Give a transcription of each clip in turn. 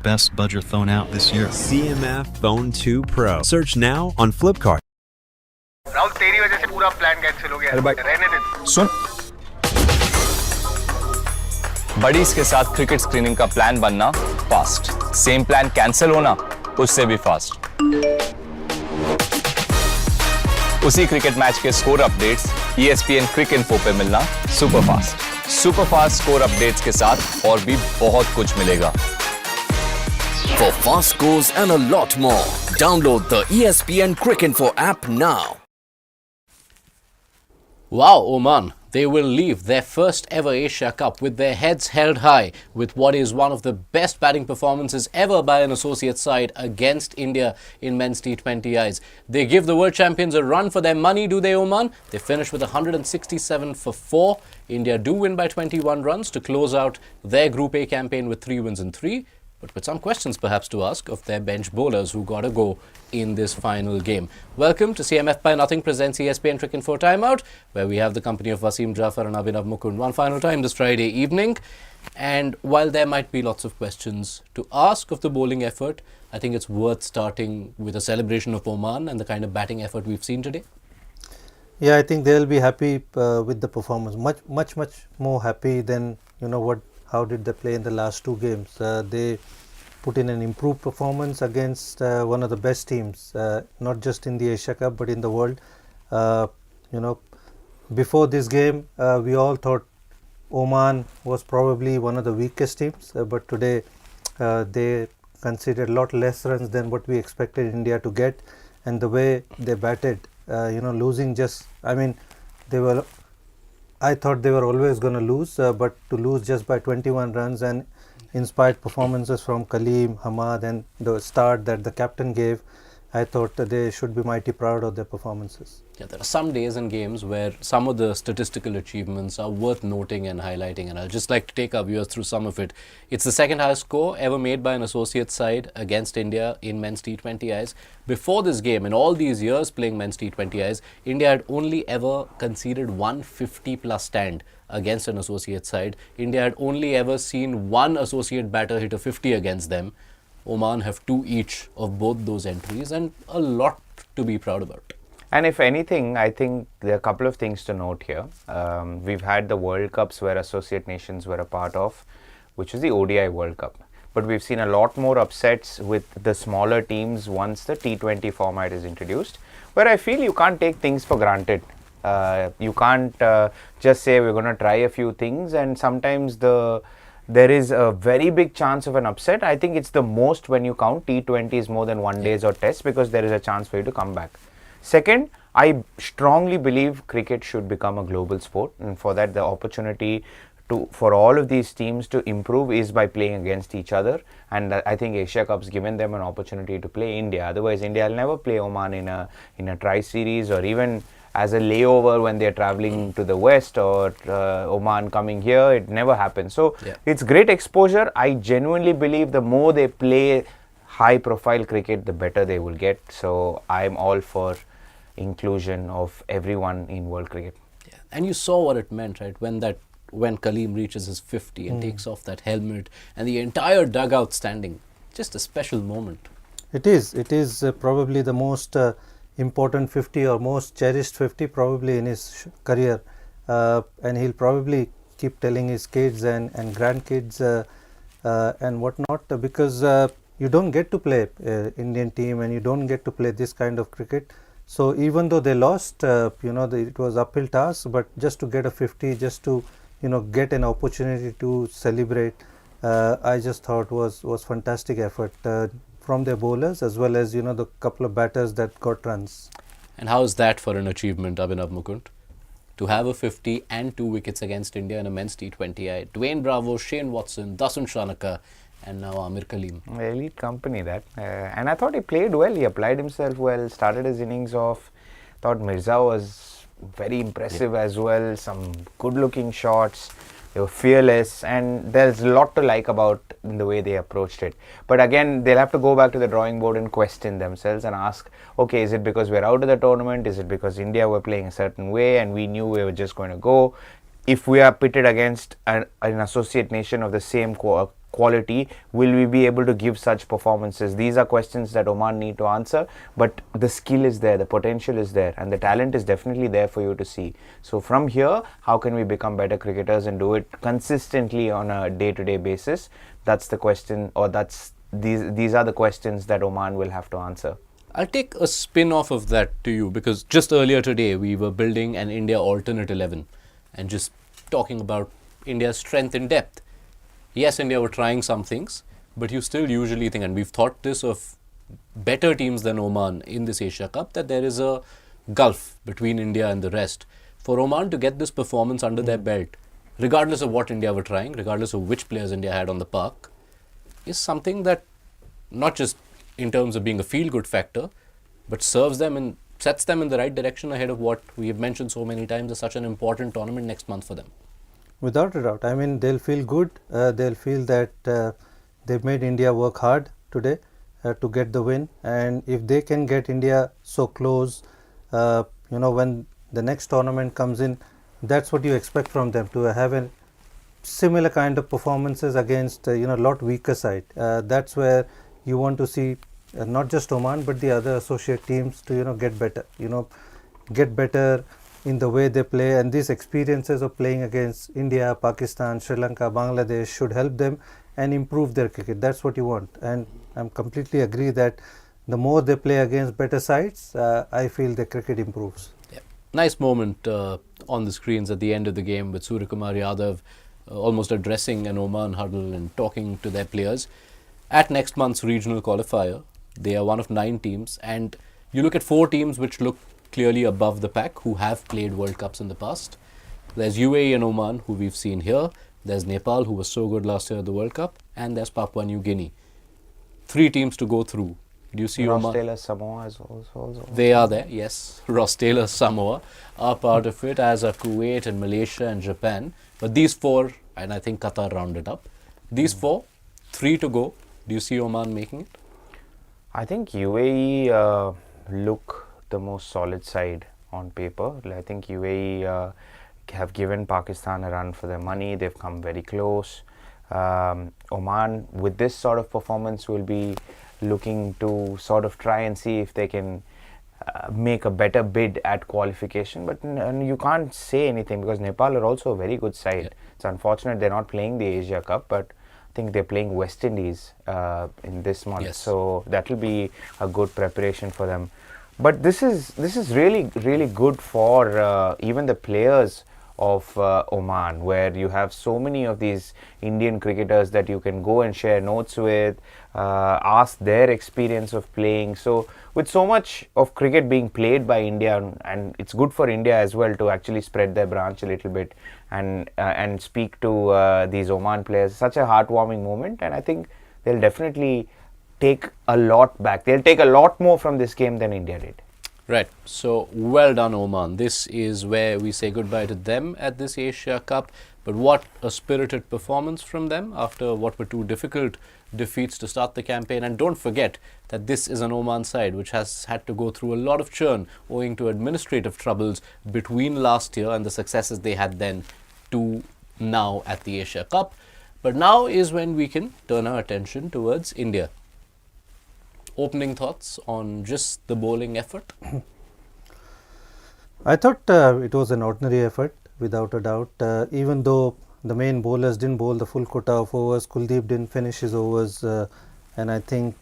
best budget phone out this year. CMF Phone 2 Pro. Search now on Flipkart. Rahul तेरी वजह से पूरा plan cancel हो गया। अरे भाई रहने दे। सुन, बडीज के साथ क्रिकेट स्क्रीनिंग का प्लान बनना फास्ट, सेम प्लान कैंसिल होना उससे भी फास्ट। उसी क्रिकेट मैच के स्कोर अपडेट्स ESPN क्रिक इन्फो पे मिलना सुपर फास्ट स्कोर अपडेट्स के साथ और भी बहुत कुछ मिलेगा। For fast scores and a lot more, download the ESPN Crick Info app now. Wow, Oman, they will leave their first ever Asia Cup with their heads held high with what is one of the best batting performances ever by an associate side against India in men's T20Is. They give the world champions a run for their money, do they, Oman? They finish with 167 for 4. India do win by 21 runs to close out their Group A campaign with 3 wins and 3. But with some questions perhaps to ask of their bench bowlers who got a go in this final game. Welcome to CMF by Nothing presents ESPN Crick Info Timeout, where we have the company of Wasim, Jaffer and Abhinav Mukund one final time this Friday evening. And while there might be lots of questions to ask of the bowling effort, I think it's worth starting with a celebration of Oman and the kind of batting effort we've seen today. Yeah, I think they'll be happy with the performance. Much more happy than, how did they play in the last 2 games. They put in an improved performance against one of the best teams, not just in the Asia Cup but in the world. Before this game, we all thought Oman was probably one of the weakest teams, but today they conceded a lot less runs than what we expected India to get, and the way they batted, losing I thought they were always going to lose, but to lose just by 21 runs and inspired performances from Kaleem, Hamad and the start that the captain gave, I thought that they should be mighty proud of their performances. Yeah, there are some days and games where some of the statistical achievements are worth noting and highlighting, and I'll just like to take our viewers through some of it. It's the second highest score ever made by an associate side against India in men's T20Is. Before this game, in all these years playing men's T20Is, India had only ever conceded 150 plus stand against an associate side. India had only ever seen one associate batter hit a 50 against them. Oman have 2 each of both those entries, and a lot to be proud about. And if anything, I think there are a couple of things to note here. We've had the World Cups where associate nations were a part of, which is the ODI World Cup. But we've seen a lot more upsets with the smaller teams once the T20 format is introduced, where I feel you can't take things for granted. You can't just say we're going to try a few things, and sometimes there is a very big chance of an upset. I think it's the most when you count T20s more than 1 days or tests, because there is a chance for you to come back. Second, I strongly believe cricket should become a global sport, and for that the opportunity for all of these teams to improve is by playing against each other, and I think Asia Cup's given them an opportunity to play India. Otherwise India will never play Oman in a tri-series, or even as a layover when they're traveling to the west, or Oman coming here. It never happens. So it's great exposure. I genuinely believe the more they play high profile cricket, the better they will get. So I'm all for inclusion of everyone in world cricket. Yeah. And you saw what it meant, right? When Kaleem reaches his 50 and takes off that helmet and the entire dugout standing. Just a special moment. It is probably the most important 50 or most cherished 50 probably in his career, and he'll probably keep telling his kids and grandkids and whatnot, because you don't get to play Indian team and you don't get to play this kind of cricket. So even though they lost, it was uphill task, but just to get a 50, just to get an opportunity to celebrate, I just thought was fantastic effort from their bowlers, as well as the couple of batters that got runs. And how is that for an achievement, Abhinav Mukund? To have a 50 and 2 wickets against India in a men's T20I. Dwayne Bravo, Shane Watson, Dasun Shanaka, and now Amir Kaleem. Elite company that. And I thought he played well. He applied himself well, started his innings off. Thought Mirza was very impressive as well. Some good looking shots. They were fearless, and there's a lot to like about the way they approached it. But again, they'll have to go back to the drawing board and question themselves and ask, okay, is it because we're out of the tournament? Is it because India were playing a certain way and we knew we were just going to go? If we are pitted against an associate nation of the same quality will we be able to give such performances? These are questions that Oman need to answer, but the skill is there, the potential is there, and the talent is definitely there for you to see. So from here, how can we become better cricketers and do it consistently on a day-to-day basis? That's the question, or these are the questions that Oman will have to answer. I'll take a spin off of that to you, because just earlier today we were building an India alternate 11 and just talking about India's strength in depth. Yes, India were trying some things, but you still usually think, and we've thought this of better teams than Oman in this Asia Cup, that there is a gulf between India and the rest. For Oman to get this performance under their belt, regardless of what India were trying, regardless of which players India had on the park, is something that not just in terms of being a feel-good factor, but serves them and sets them in the right direction ahead of what we have mentioned so many times is such an important tournament next month for them. Without a doubt. I mean, they'll feel good. They'll feel that they've made India work hard today to get the win. And if they can get India so close, when the next tournament comes in, that's what you expect from them, to have a similar kind of performances against a lot weaker side. That's where you want to see not just Oman but the other associate teams to get better. Get better in the way they play, and these experiences of playing against India, Pakistan, Sri Lanka, Bangladesh should help them and improve their cricket. That's what you want, and I'm completely agree that the more they play against better sides, I feel the cricket improves. Yeah. Nice moment on the screens at the end of the game with Suryakumar Yadav almost addressing an Oman huddle and talking to their players. At next month's regional qualifier, they are one of 9 teams, and you look at 4 teams which look clearly above the pack, who have played World Cups in the past. There's UAE and Oman, who we've seen here. There's Nepal, who was so good last year at the World Cup. And there's Papua New Guinea. 3 teams to go through. Do you see Ross Oman? Taylor, Samoa is also. They are there, yes. Ross Taylor, Samoa are part of it, as are Kuwait and Malaysia and Japan. But these 4, and I think Qatar rounded up. These 4, 3 to go. Do you see Oman making it? I think UAE look the most solid side on paper. I think UAE have given Pakistan a run for their money. They've come very close. Oman, with this sort of performance, will be looking to sort of try and see if they can make a better bid at qualification. But you can't say anything because Nepal are also a very good side. Yeah. It's unfortunate they're not playing the Asia Cup, but I think they're playing West Indies in this month. Yes. So that will be a good preparation for them. But this is really good for even the players of Oman, where you have so many of these Indian cricketers that you can go and share notes with, ask their experience of playing. So with so much of cricket being played by India, and it's good for India as well to actually spread their branch a little bit and speak to these Oman players. Such a heartwarming moment, and I think they'll definitely take a lot back. They'll take a lot more from this game than India did. Right. So, well done, Oman. This is where we say goodbye to them at this Asia Cup. But what a spirited performance from them after what were 2 difficult defeats to start the campaign. And don't forget that this is an Oman side which has had to go through a lot of churn owing to administrative troubles between last year and the successes they had then to now at the Asia Cup. But now is when we can turn our attention towards India. Opening thoughts on just the bowling effort? I thought it was an ordinary effort, without a doubt. Even though the main bowlers didn't bowl the full quota of overs, Kuldeep didn't finish his overs, and I think,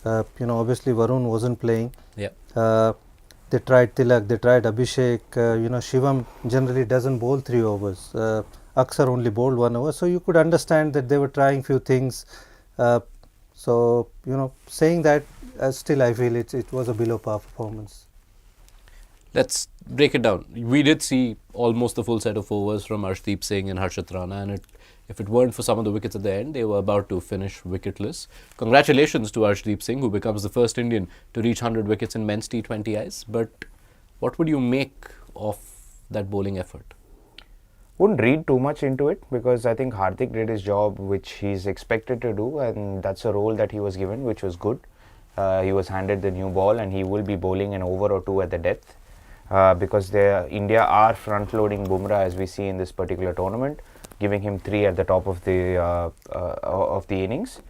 obviously Varun wasn't playing. Yeah. They tried Tilak, they tried Abhishek. Shivam generally doesn't bowl 3 overs. Aksar only bowled 1 over, so you could understand that they were trying few things. So, saying that, still I feel it was a below par performance. Let's break it down. We did see almost the full set of overs from Arshdeep Singh and Harshit Rana, and if it weren't for some of the wickets at the end, they were about to finish wicketless. Congratulations to Arshdeep Singh, who becomes the first Indian to reach 100 wickets in men's T20Is. But what would you make of that bowling effort? Wouldn't read too much into it because I think Hardik did his job which he's expected to do, and that's a role that he was given, which was good. He was handed the new ball and he will be bowling an over or 2 at the depth because India are front loading Bumrah as we see in this particular tournament. giving him 3 at the top of the innings.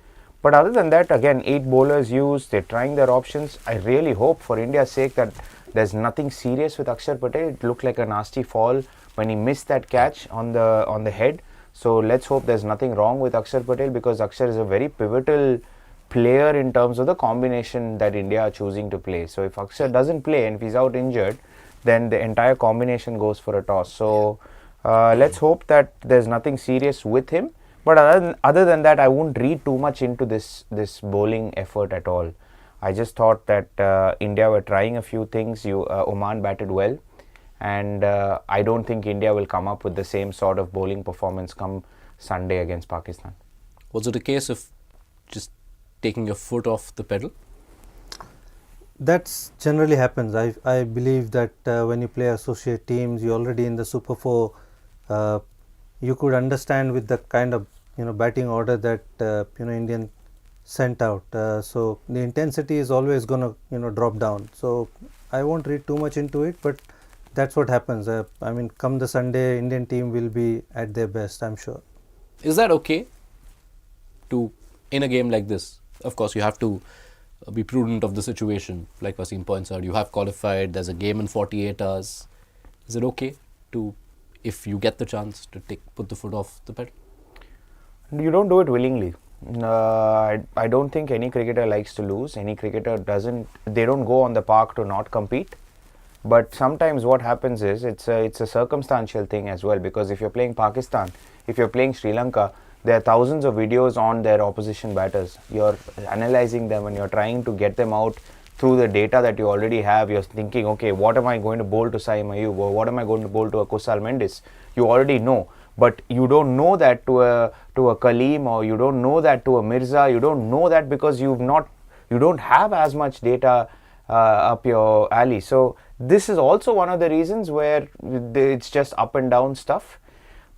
But other than that, again, 8 bowlers used. They're trying their options. I really hope, for India's sake, that there's nothing serious with Akshar Patel. It looked like a nasty fall when he missed that catch on the head. So let's hope there's nothing wrong with Akshar Patel, because Akshar is a very pivotal player in terms of the combination that India are choosing to play. So if Akshar doesn't play and if he's out injured, then the entire combination goes for a toss. So let's hope that there's nothing serious with him. But other than that, I won't read too much into this bowling effort at all. I just thought that India were trying a few things. Oman batted well, and I don't think India will come up with the same sort of bowling performance come Sunday against Pakistan. Was it a case of just taking your foot off the pedal? That's generally happens. I believe that when you play associate teams, you're already in the Super 4. You could understand with the kind of batting order that Indian sent out. So the intensity is always going to drop down. So I won't read too much into it, but that's what happens. I mean, come the Sunday, Indian team will be at their best, I'm sure. Is that okay to, in a game like this? Of course, you have to be prudent of the situation. Like Wasim points out, you have qualified, there's a game in 48 hours. Is it okay to, if you get the chance to put the foot off the pedal? You don't do it willingly. I don't think any cricketer likes to lose. Any cricketer they don't go on the park to not compete. But sometimes what happens is it's a circumstantial thing as well, because if you're playing Pakistan, if you're playing Sri Lanka, there are thousands of videos on their opposition batters. You're analyzing them and you're trying to get them out through the data that you already have. You're thinking, okay, what am I going to bowl to Saim Ayub, or what am I going to bowl to a Kusal Mendis? You already know, but you don't know that to a Kaleem, or you don't know that to a Mirza. You don't know that because you don't have as much data up your alley. So this is also one of the reasons where it's just up and down stuff.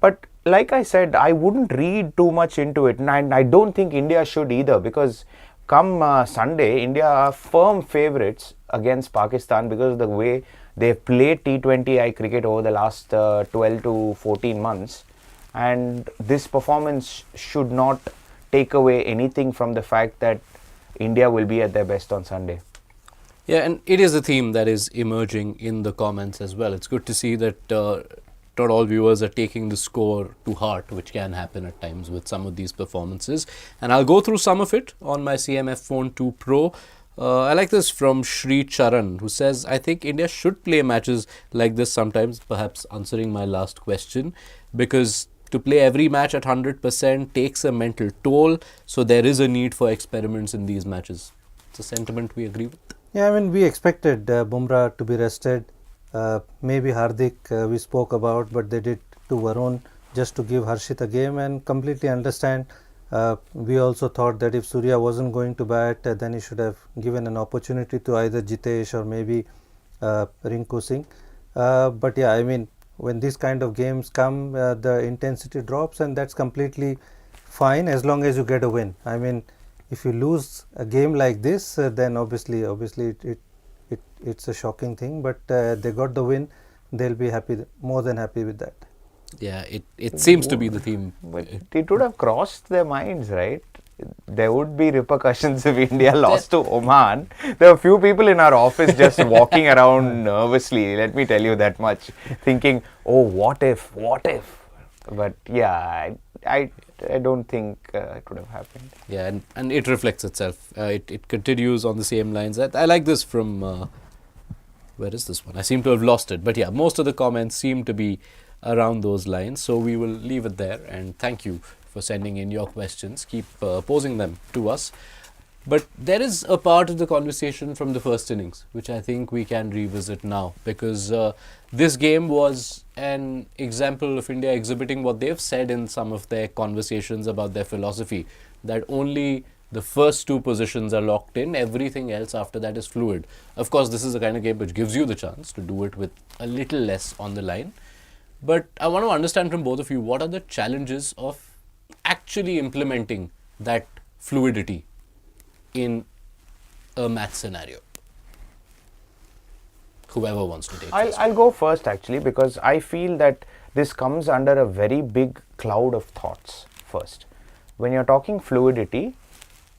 But like I said, I wouldn't read too much into it, and I don't think India should either, because come Sunday, India are firm favourites against Pakistan because of the way they've played T20I cricket over the last 12 to 14 months. And this performance should not take away anything from the fact that India will be at their best on Sunday. Yeah, and it is a theme that is emerging in the comments as well. It's good to see that not all viewers are taking the score to heart, which can happen at times with some of these performances. And I'll go through some of it on my CMF Phone 2 Pro. I like this from Shri Charan, who says, I think India should play matches like this sometimes, perhaps answering my last question, because to play every match at 100% takes a mental toll, so there is a need for experiments in these matches. It's a sentiment we agree with. Yeah, I mean, we expected Bumrah to be rested. Maybe Hardik we spoke about, but they did to Varun just to give Harshit a game, and completely understand. We also thought that if Surya wasn't going to bat, then he should have given an opportunity to either Jitesh or maybe Rinku Singh. But yeah, I mean, when these kind of games come, the intensity drops, and that's completely fine as long as you get a win. I mean, if you lose a game like this, then obviously it's a shocking thing. But they got the win; they'll be happy, more than happy with that. Yeah, it seems to be the theme. But it would have crossed their minds, right? There would be repercussions if India lost to Oman. There were a few people in our office just walking around nervously, let me tell you that much, thinking, oh, what if? But yeah, I don't think it would have happened. Yeah, and it reflects itself. It continues on the same lines. I like this from, where is this one? I seem to have lost it. But yeah, most of the comments seem to be around those lines. So we will leave it there, and thank you for sending in your questions. Keep posing them to us. But there is a part of the conversation from the first innings which I think we can revisit now, because this game was an example of India exhibiting what they've said in some of their conversations about their philosophy, that only the first two positions are locked in, everything else after that is fluid. Of course, this is the kind of game which gives you the chance to do it with a little less on the line. But I want to understand from both of you, what are the challenges of actually implementing that fluidity in a match scenario? Whoever wants to take I'll go first actually, because I feel that this comes under a very big cloud of thoughts first. When you're talking fluidity,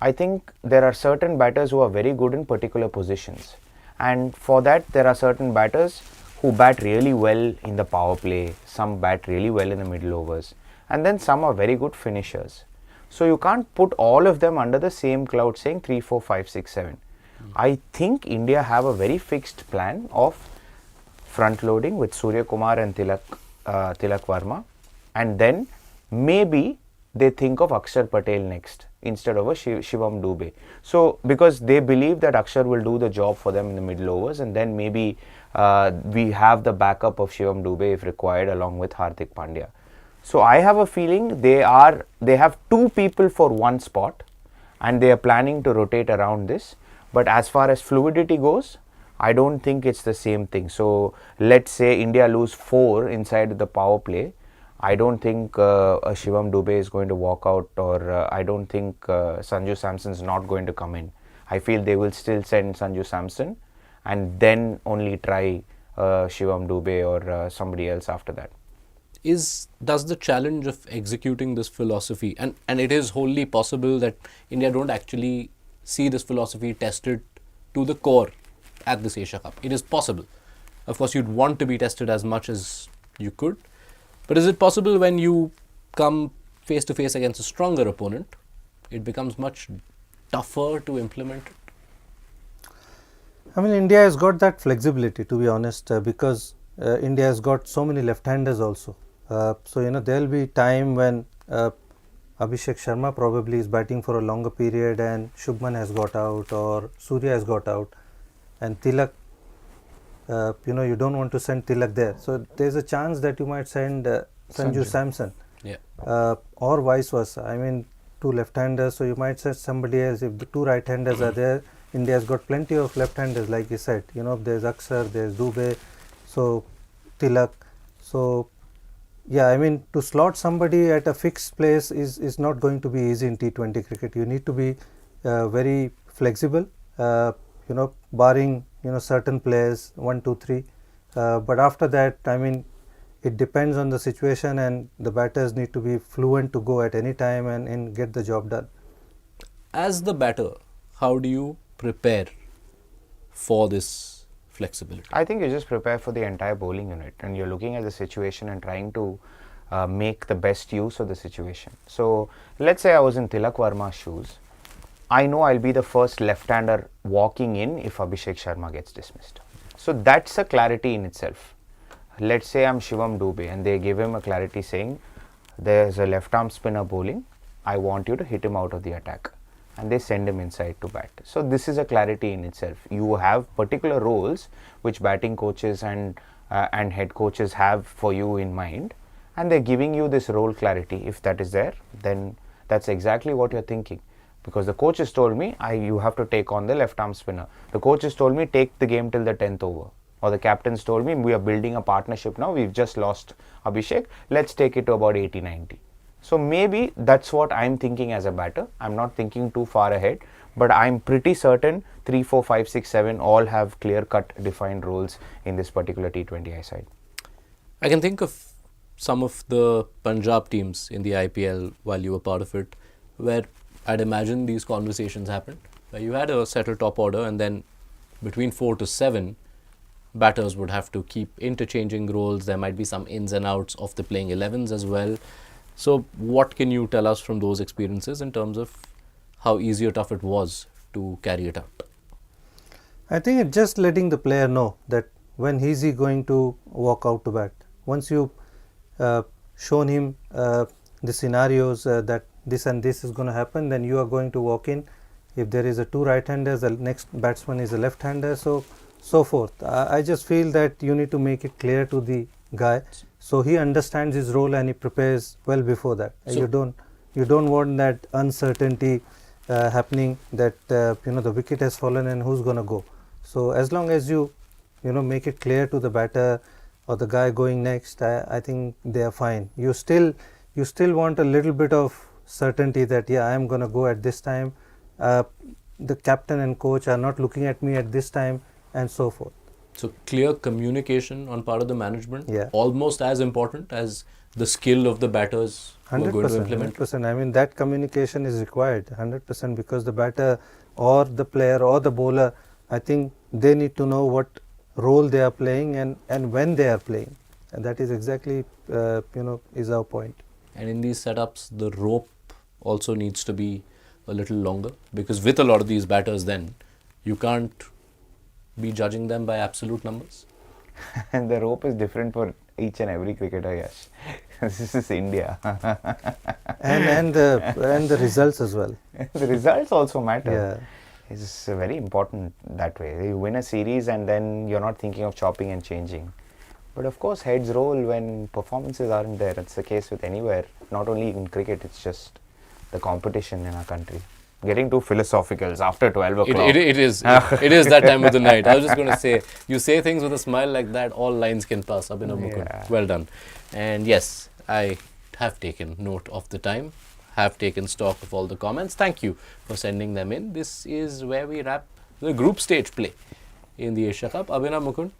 I think there are certain batters who are very good in particular positions, and for that there are certain batters who bat really well in the power play, some bat really well in the middle overs, and then some are very good finishers. So you can't put all of them under the same cloud saying 3, 4, 5, 6, 7. I think India have a very fixed plan of front loading with Surya Kumar and Tilak Varma, and then maybe they think of Akshar Patel next instead of a Shivam Dube. So because they believe that Akshar will do the job for them in the middle overs, and then maybe we have the backup of Shivam Dube if required along with Hardik Pandya. So I have a feeling they have 2 people for one spot, and they are planning to rotate around this. But as far as fluidity goes, I don't think it's the same thing. So let's say India lose 4 inside the power play. I don't think a Shivam Dube is going to walk out, or I don't think Sanju Samson is not going to come in. I feel they will still send Sanju Samson and then only try Shivam Dube or somebody else after that. Does the challenge of executing this philosophy, and it is wholly possible that India don't actually see this philosophy tested to the core at this Asia Cup. It is possible. Of course, you'd want to be tested as much as you could. But is it possible when you come face to face against a stronger opponent, it becomes much tougher to implement it? I mean, India has got that flexibility, to be honest, because India has got so many left-handers also. So, there will be time when Abhishek Sharma probably is batting for a longer period and Shubman has got out or Surya has got out, and Tilak, you don't want to send Tilak there. So there's a chance that you might send Sanju Samson, or vice versa. I mean, 2 left-handers, so you might send somebody else. If the 2 right-handers are there, India has got plenty of left-handers, like you said. There's Akshar, there's Dube, so Tilak. So yeah, I mean, to slot somebody at a fixed place is not going to be easy in T20 cricket. You need to be very flexible, barring certain players 1, 2, 3. But after that, I mean, it depends on the situation, and the batters need to be fluent to go at any time and get the job done. As the batter, how do you prepare for this flexibility? I think you just prepare for the entire bowling unit, and you're looking at the situation and trying to make the best use of the situation. So let's say I was in Tilak Varma's shoes. I know I'll be the first left-hander walking in if Abhishek Sharma gets dismissed. So that's a clarity in itself. Let's say I'm Shivam Dube and they give him a clarity saying, there's a left-arm spinner bowling, I want you to hit him out of the attack. And they send him inside to bat. So this is a clarity in itself. You have particular roles which batting coaches and head coaches have for you in mind, and they're giving you this role clarity. If that is there, then that's exactly what you're thinking. Because the coaches told me, you have to take on the left-arm spinner. The coaches told me, take the game till the 10th over. Or the captains told me, we are building a partnership now, we've just lost Abhishek, let's take it to about 80-90. So maybe that's what I'm thinking as a batter. I'm not thinking too far ahead, but I'm pretty certain 3, 4, 5, 6, 7 all have clear-cut defined roles in this particular T20I side. I can think of some of the Punjab teams in the IPL while you were part of it, where I'd imagine these conversations happened, where you had a settled top order and then between 4 to 7, batters would have to keep interchanging roles. There might be some ins and outs of the playing 11s as well. So what can you tell us from those experiences in terms of how easy or tough it was to carry it out? I think it's just letting the player know that when is he going to walk out to bat. Once you've shown him the scenarios that this and this is going to happen, then you are going to walk in. If there is a 2 right-handers, the next batsman is a left-hander, so forth. I just feel that you need to make it clear to the guy, so he understands his role and he prepares well before that. So you don't want that uncertainty happening that the wicket has fallen and who's going to go. So as long as you make it clear to the batter or the guy going next, I think they are fine. You still want a little bit of certainty that I am going to go at this time. The captain and coach are not looking at me at this time, and so forth. So clear communication on part of the management, Yeah. almost as important as the skill of the batters who are going to 100%, implement. 100%. I mean, that communication is required 100% because the batter or the player or the bowler, I think they need to know what role they are playing and when they are playing. And that is exactly, is our point. And in these setups, the rope also needs to be a little longer, because with a lot of these batters then, you can't be judging them by absolute numbers. And the rope is different for each and every cricketer, Yash. This is India. And the results as well. The results also matter. Yeah. It's very important that way. You win a series and then you're not thinking of chopping and changing. But of course, heads roll when performances aren't there. It's the case with anywhere, not only in cricket, it's just the competition in our country. Getting too philosophical after 12 o'clock. It is that time of the night. I was just going to say, you say things with a smile like that, all lines can pass. Abhinav, Mukund. Yeah. Well done. And yes, I have taken note of the time, have taken stock of all the comments. Thank you for sending them in. This is where we wrap the group stage play in the Asia Cup. Abhinav, Mukund,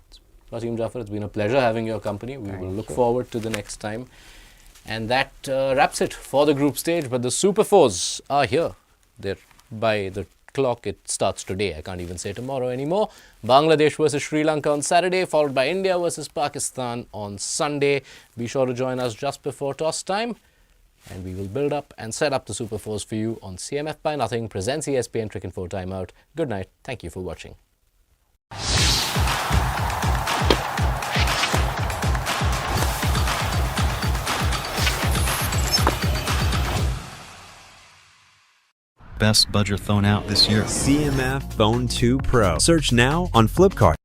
Wasim, Jaffer, it's been a pleasure having your company. We will look forward to the next time. And that wraps it for the group stage. But the Super Fours are here. They're by the clock. It starts today. I can't even say tomorrow anymore. Bangladesh versus Sri Lanka on Saturday, followed by India versus Pakistan on Sunday. Be sure to join us just before toss time, and we will build up and set up the Super Fours for you on CMF by Nothing presents ESPN Cricket 4 Timeout. Good night. Thank you for watching. Best budget phone out this year. CMF Phone 2 Pro. Search now on Flipkart.